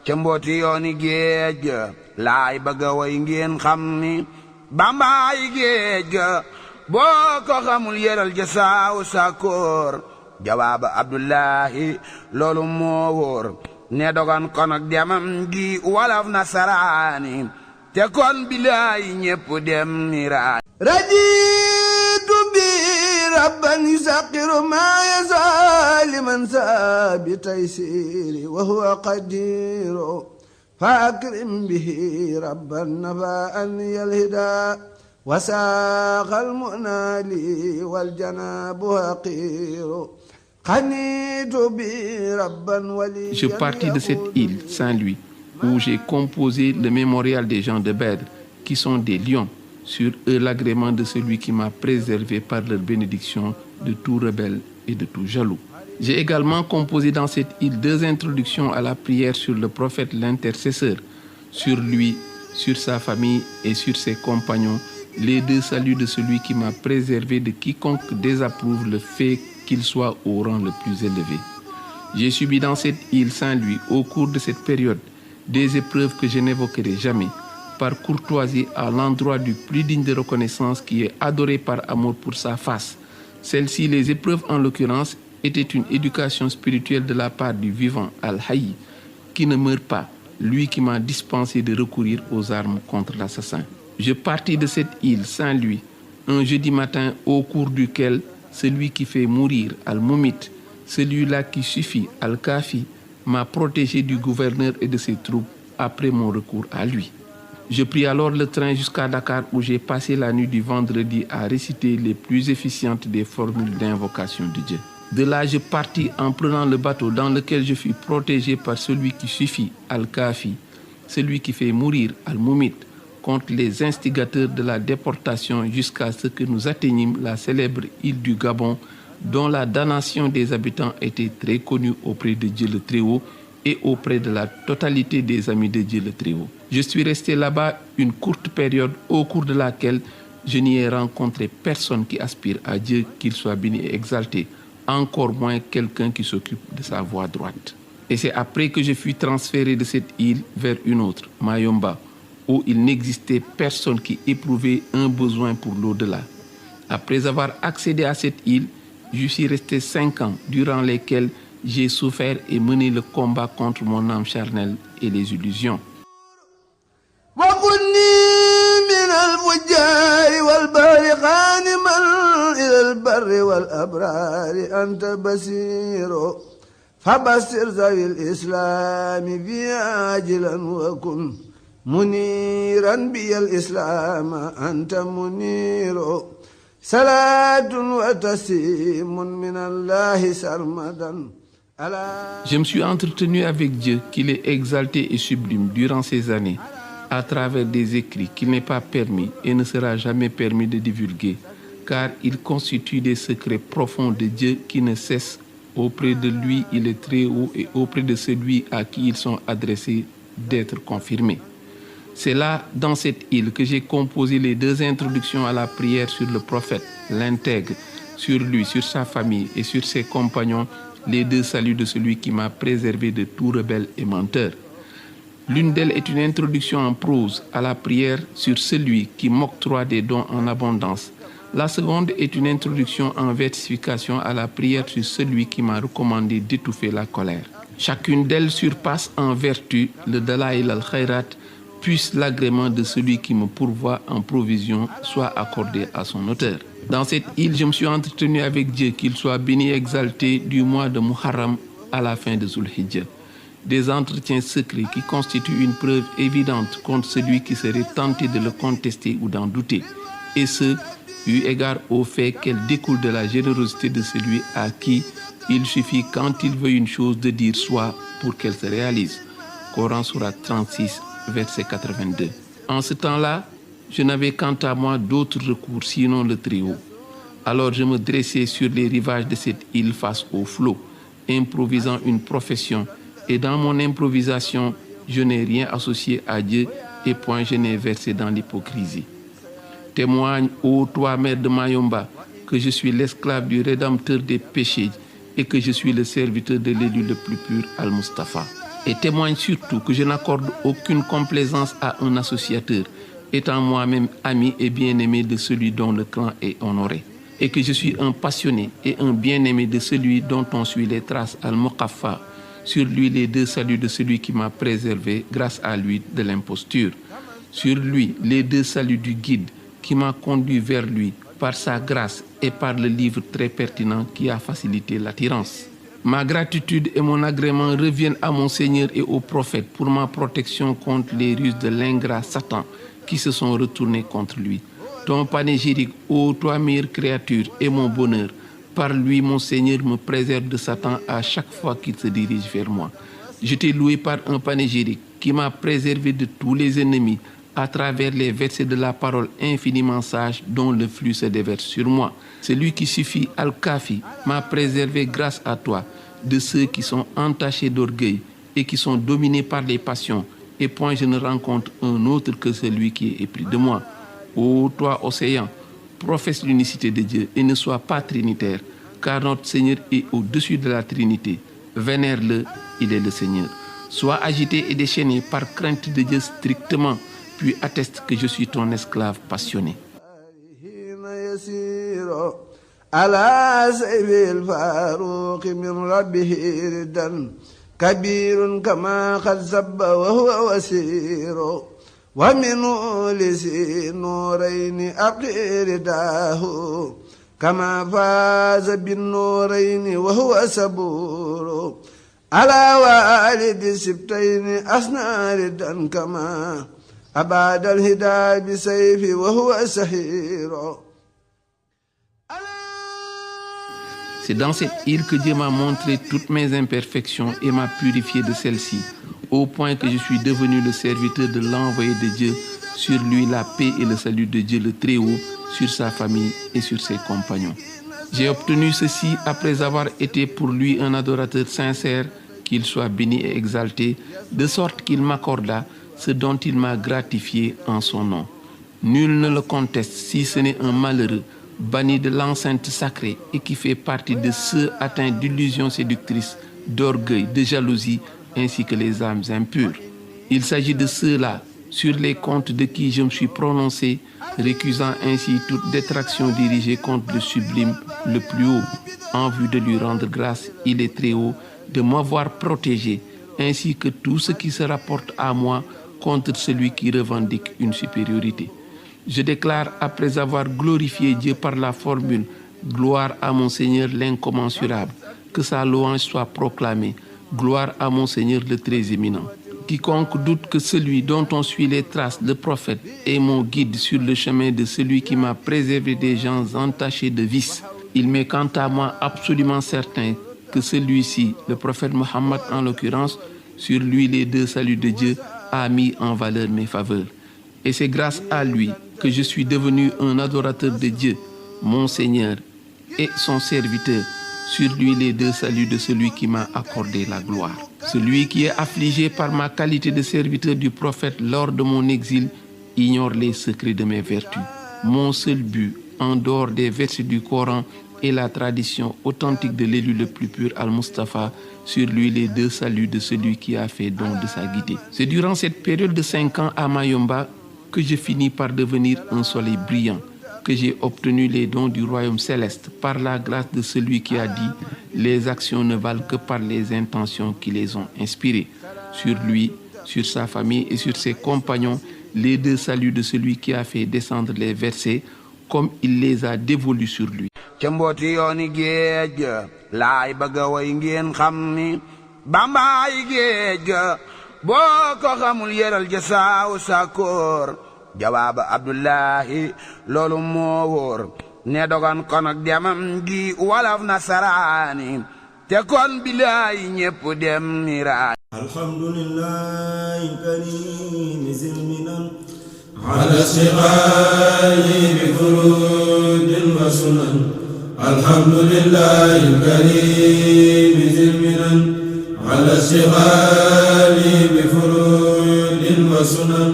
ca mbooti yooni géej ga laay bëgga way ngeen xam ni bambaay géej ga boo ko xamul yëral ja saaw sakoor jawaaba Abdullahi loolu moo wóor ne dogan kon ak demam gi walaf nasaraani te kon bilaay ñépp dem ni raay raditu bi rabban yusaqiru ma yazaliman sabi taysiri wa huwa qadiru fa akrim bihi rabban nafa an yalhida wasaqal munali wal janabu haqiru. Je partis de cette île, Saint-Louis, où j'ai composé le mémorial des gens de Bèdre, qui sont des lions, sur eux l'agrément de celui qui m'a préservé par leur bénédiction de tout rebelle et de tout jaloux. J'ai également composé dans cette île 2 introductions à la prière sur le prophète l'intercesseur, sur lui, sur sa famille et sur ses compagnons, les 2 saluts de celui qui m'a préservé de quiconque désapprouve le fait qu'il soit au rang le plus élevé. J'ai subi dans cette île Saint-Louis, au cours de cette période, des épreuves que je n'évoquerai jamais, par courtoisie à l'endroit du plus digne de reconnaissance qui est adoré par amour pour sa face. Celles-ci, les épreuves en l'occurrence, étaient une éducation spirituelle de la part du vivant Al-Hayy, qui ne meurt pas, lui qui m'a dispensé de recourir aux armes contre l'assassin. Je partis de cette île Saint-Louis, un jeudi matin au cours duquel celui qui fait mourir, Al-Mumit, celui-là qui suffit, Al-Kafi, m'a protégé du gouverneur et de ses troupes après mon recours à lui. Je pris alors le train jusqu'à Dakar où j'ai passé la nuit du vendredi à réciter les plus efficientes des formules d'invocation de Dieu. De là, je partis en prenant le bateau dans lequel je fus protégé par celui qui suffit, Al-Kafi, celui qui fait mourir, Al-Mumit, contre les instigateurs de la déportation jusqu'à ce que nous atteignîmes la célèbre île du Gabon, dont la damnation des habitants était très connue auprès de Dieu le Très-Haut et auprès de la totalité des amis de Dieu le Très-Haut. Je suis resté là-bas une courte période au cours de laquelle je n'y ai rencontré personne qui aspire à Dieu, qu'il soit béni et exalté, encore moins quelqu'un qui s'occupe de sa voie droite. Et c'est après que je fus transféré de cette île vers une autre, Mayomba, où il n'existait personne qui éprouvait un besoin pour l'au-delà. Après avoir accédé à cette île, je suis resté 5 ans, durant lesquels j'ai souffert et mené le combat contre mon âme charnelle et les illusions. منيرا بي الإسلام أنت منير صلاة وتسليم من الله سرمدا. Je me suis entretenu avec Dieu, qu'il est exalté et sublime durant ces années, à travers des écrits qu'il n'est pas permis et ne sera jamais permis de divulguer, car ils constituent des secrets profonds de Dieu qui ne cessent. Auprès de lui, il est très haut et auprès de celui à qui ils sont adressés d'être confirmés. C'est là, dans cette île, que j'ai composé les 2 introductions à la prière sur le prophète, l'intègre, sur lui, sur sa famille et sur ses compagnons, les 2 saluts de celui qui m'a préservé de tout rebelle et menteur. L'une d'elles est une introduction en prose à la prière sur celui qui m'octroie des dons en abondance. La seconde est une introduction en versification à la prière sur celui qui m'a recommandé d'étouffer la colère. Chacune d'elles surpasse en vertu le Dalaïl al-Khairat, puisse l'agrément de celui qui me pourvoit en provision soit accordé à son auteur. Dans cette île, je me suis entretenu avec Dieu, qu'il soit béni et exalté, du mois de Muharram à la fin de Zulhijjah. Des entretiens secrets qui constituent une preuve évidente contre celui qui serait tenté de le contester ou d'en douter. Et ce, eu égard au fait qu'elle découle de la générosité de celui à qui il suffit, quand il veut une chose, de dire soit pour qu'elle se réalise. Coran Surat 36, verset 82. En ce temps-là, je n'avais quant à moi d'autre recours sinon le Très-Haut. Alors je me dressais sur les rivages de cette île face au flot, improvisant une profession. Et dans mon improvisation, je n'ai rien associé à Dieu et point je n'ai versé dans l'hypocrisie. Témoigne, ô toi, mère de Mayomba, que je suis l'esclave du Rédempteur des péchés et que je suis le serviteur de l'élu le plus pur, Al-Mustafa. et témoigne surtout que je n'accorde aucune complaisance à un associateur, étant moi-même ami et bien-aimé de celui dont le clan est honoré, et que je suis un passionné et un bien-aimé de celui dont on suit les traces al-Muqaffa, sur lui les deux saluts de celui qui m'a préservé grâce à lui de l'imposture, sur lui les deux saluts du guide qui m'a conduit vers lui par sa grâce et par le livre très pertinent qui a facilité l'attirance. Ma gratitude et mon agrément reviennent à mon Seigneur et au prophète pour ma protection contre les ruses de l'ingrat Satan qui se sont retournés contre lui. Ton panégyrique, ô toi meilleure créature, et mon bonheur, par lui mon Seigneur me préserve de Satan à chaque fois qu'il se dirige vers moi. Je t'ai loué par un panégyrique qui m'a préservé de tous les ennemis à travers les versets de la parole infiniment sage dont le flux se déverse sur moi. Celui qui suffit Al-Kafi m'a préservé grâce à toi de ceux qui sont entachés d'orgueil et qui sont dominés par les passions, et point je ne rencontre un autre que celui qui est épris de moi. Ô toi, océan, professe l'unicité de Dieu et ne sois pas trinitaire, car notre Seigneur est au-dessus de la Trinité. Vénère-le, il est le Seigneur. Sois agité et déchaîné par crainte de Dieu strictement, puis atteste que je suis ton esclave passionné. ومنه لسي نورين أبقي رداه كما فاز بالنورين وهو سبور على والد سبتين أسنى ردا كما أباد الهدى بسيف وهو سحير. C'est dans cette île que Dieu m'a montré toutes mes imperfections et m'a purifié de celles-ci, au point que je suis devenu le serviteur de l'envoyé de Dieu, sur lui la paix et le salut de Dieu le Très-Haut, sur sa famille et sur ses compagnons. J'ai obtenu ceci après avoir été pour lui un adorateur sincère, qu'il soit béni et exalté, de sorte qu'il m'accorda ce dont il m'a gratifié en son nom. Nul ne le conteste si ce n'est un malheureux, banni de l'enceinte sacrée et qui fait partie de ceux atteints d'illusions séductrices, d'orgueil, de jalousie, ainsi que les âmes impures. Il s'agit de ceux-là sur les comptes de qui je me suis prononcé, récusant ainsi toute détraction dirigée contre le sublime, le plus haut, en vue de lui rendre grâce, il est très haut, de m'avoir protégé, ainsi que tout ce qui se rapporte à moi contre celui qui revendique une supériorité. Je déclare, après avoir glorifié Dieu par la formule « Gloire à mon Seigneur l'incommensurable », que sa louange soit proclamée, « Gloire à mon Seigneur le très éminent ». Quiconque doute que celui dont on suit les traces, le prophète, est mon guide sur le chemin de celui qui m'a préservé des gens entachés de vices, il m'est quant à moi absolument certain que celui-ci, le prophète Mohammed en l'occurrence, sur lui les deux saluts de Dieu, a mis en valeur mes faveurs. Et c'est grâce à lui que je suis devenu un adorateur de Dieu, mon Seigneur, et son serviteur, sur lui les deux saluts de celui qui m'a accordé la gloire. Celui qui est affligé par ma qualité de serviteur du prophète lors de mon exil ignore les secrets de mes vertus. Mon seul but, en dehors des versets du Coran et la tradition authentique de l'élu le plus pur Al-Mustafa, sur lui les deux saluts de celui qui a fait don de sa guidée. C'est durant cette période de 5 ans à Mayomba que je finis par devenir un soleil brillant, que j'ai obtenu les dons du royaume céleste par la grâce de celui qui a dit « Les actions ne valent que par les intentions qui les ont inspirées ». Sur lui, sur sa famille et sur ses compagnons, les deux saluts de celui qui a fait descendre les versets comme il les a dévolus sur lui. jawaab Abdullahi loolu moo wóor ne dogan kon ak demam gi walaf nasaraani te kon bilaay ñépp dem miraay alhamdulillahi karim zilminan ala istiqaali bi furudin wa sunan alhamdulillahi karim zilminan ala istiqaali bi furudin wa sunan